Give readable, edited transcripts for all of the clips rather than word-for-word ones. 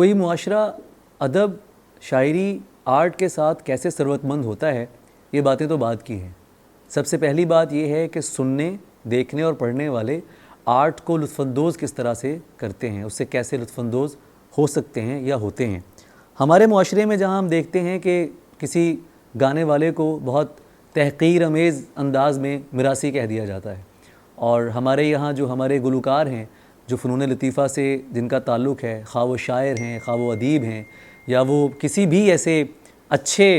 کوई मुआशरा अदब, शायरी, आर्ट के साथ कैसे ثروتمند होता है, ये बातें तो बात की हैं। सबसे पहली बात ये है कि सुनने, देखने और पढ़ने वाले आर्ट को लुत्फ़अंदोज़ किस तरह से करते हैं, उससे कैसे लुत्फ़अंदोज़ हो सकते हैं या होते हैं। हमारे मुआशरे में जहाँ हम देखते हैं कि किसी गाने वाले को बहुत तहक़ीर अमेज़ अंदाज़ में मिरासी कह दिया जाता है, और हमारे यहाँ जो हमारे गुलकार हैं जो फ़नून लतीफ़ा से जिनका ताल्लुक़ है, ख़्वाह वो शायर हैं, ख़्वाह वो अदीब हैं, या वो किसी भी ऐसे अच्छे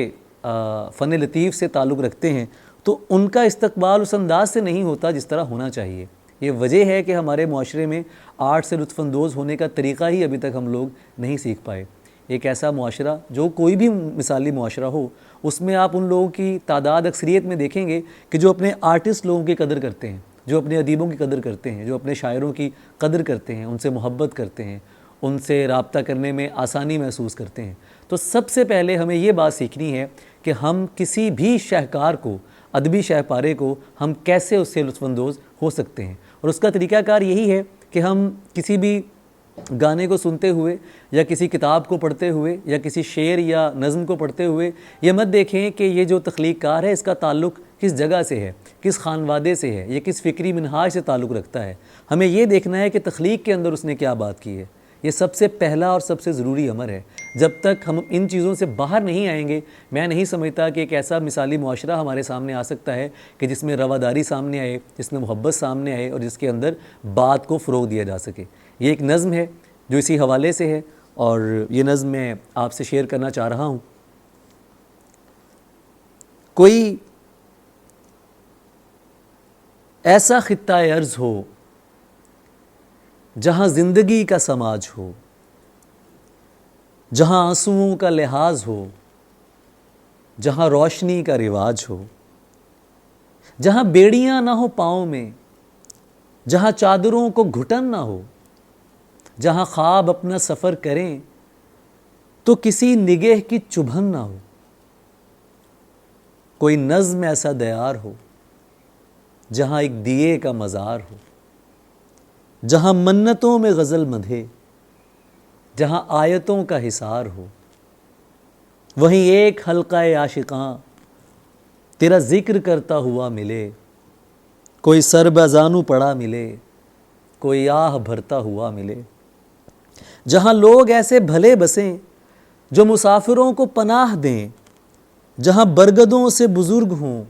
फ़न लतीफ़ से ताल्लुक़ रखते हैं, तो उनका इस्तक़बाल उस अंदाज़ से नहीं होता जिस तरह होना चाहिए। ये वजह है कि हमारे मुआशरे में आर्ट से लुत्फ़अंदोज़ होने का तरीक़ा ही अभी तक हम लोग नहीं सीख पाए। एक ऐसा मुआशरा, जो कोई भी मिसाली मुआशरा हो, उसमें आप उन लोगों की तादाद अक्सरियत में देखेंगे कि जो अपने आर्टिस्ट लोगों की कदर करते हैं, जो अपने अदीबों की कदर करते हैं, जो अपने शायरों की कदर करते हैं, उनसे मोहब्बत करते हैं, उनसे राब्ता करने में आसानी महसूस करते हैं। तो सबसे पहले हमें ये बात सीखनी है कि हम किसी भी शाहकार को, अदबी शाहपारे को, हम कैसे उससे लुत्फ़अंदोज़ हो सकते हैं। और उसका तरीक़ाकार यही है कि हम किसी भी गाने को सुनते हुए, या किसी किताब को पढ़ते हुए, या किसी शेर या नज़्म को पढ़ते हुए ये मत देखें कि ये जो तख्लीक़कार है इसका ताल्लुक़ किस जगह से है, किस ख़ानवादे से है, ये किस फ़िक्री मिनहाज से ताल्लुक़ रखता है। हमें ये देखना है कि तख्लीक़ के अंदर उसने क्या बात की है। ये सबसे पहला और सबसे ज़रूरी अमर है। जब तक हम इन चीज़ों से बाहर नहीं आएंगे, मैं नहीं समझता कि एक ऐसा मिसाली मुआशरा हमारे सामने आ सकता है कि जिसमें रवादारी सामने आए, जिसमें मोहब्बत सामने आए, और जिसके अंदर बात को फ़रोग़ दिया जा सके। ये एक नज़्म है जो इसी हवाले से है, और ये नज़्म मैं आपसे शेयर करना चाह रहा हूँ। कोई ऐसा ख़ित्ता-ए अर्ज़ हो जहाँ ज़िंदगी का समाज हो, जहाँ आंसुओं का लिहाज हो, जहाँ रोशनी का रिवाज हो, जहाँ बेड़ियाँ ना हो पाँव में, जहाँ चादरों को घुटन ना हो, जहाँ ख्वाब अपना सफ़र करें तो किसी निगह की चुभन ना हो। कोई नज़्म ऐसा दयार हो जहाँ एक दिए का मज़ार हो, जहाँ मन्नतों में गज़ल मधे, जहाँ आयतों का हिसार हो। वहीं एक हल्क़ा-ए आशिक़ां तेरा ज़िक्र करता हुआ मिले, कोई सर बज़ानू पड़ा मिले, कोई आह भरता हुआ मिले। जहाँ लोग ऐसे भले बसें जो मुसाफिरों को पनाह दें, जहाँ बरगदों से बुज़ुर्ग हों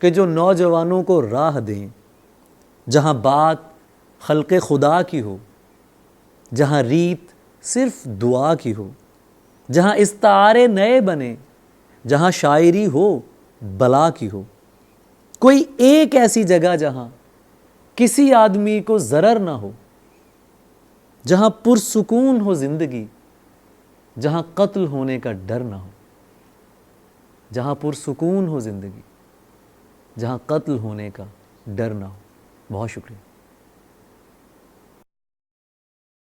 कि जो नौजवानों को राह दें, जहाँ बात खल्क़े खुदा की हो, जहाँ रीत सिर्फ़ दुआ की हो, जहाँ इस्तारे नए बने, जहाँ शायरी हो बला की हो। कोई एक ऐसी जगह जहाँ किसी आदमी को ज़रर ना हो, जहाँ पुरसुकून हो ज़िंदगी, जहाँ कत्ल होने का डर ना हो। जहाँ पुरसुकून हो ज़िंदगी, जहाँ कत्ल होने का डर ना हो। बहुत शुक्रिया।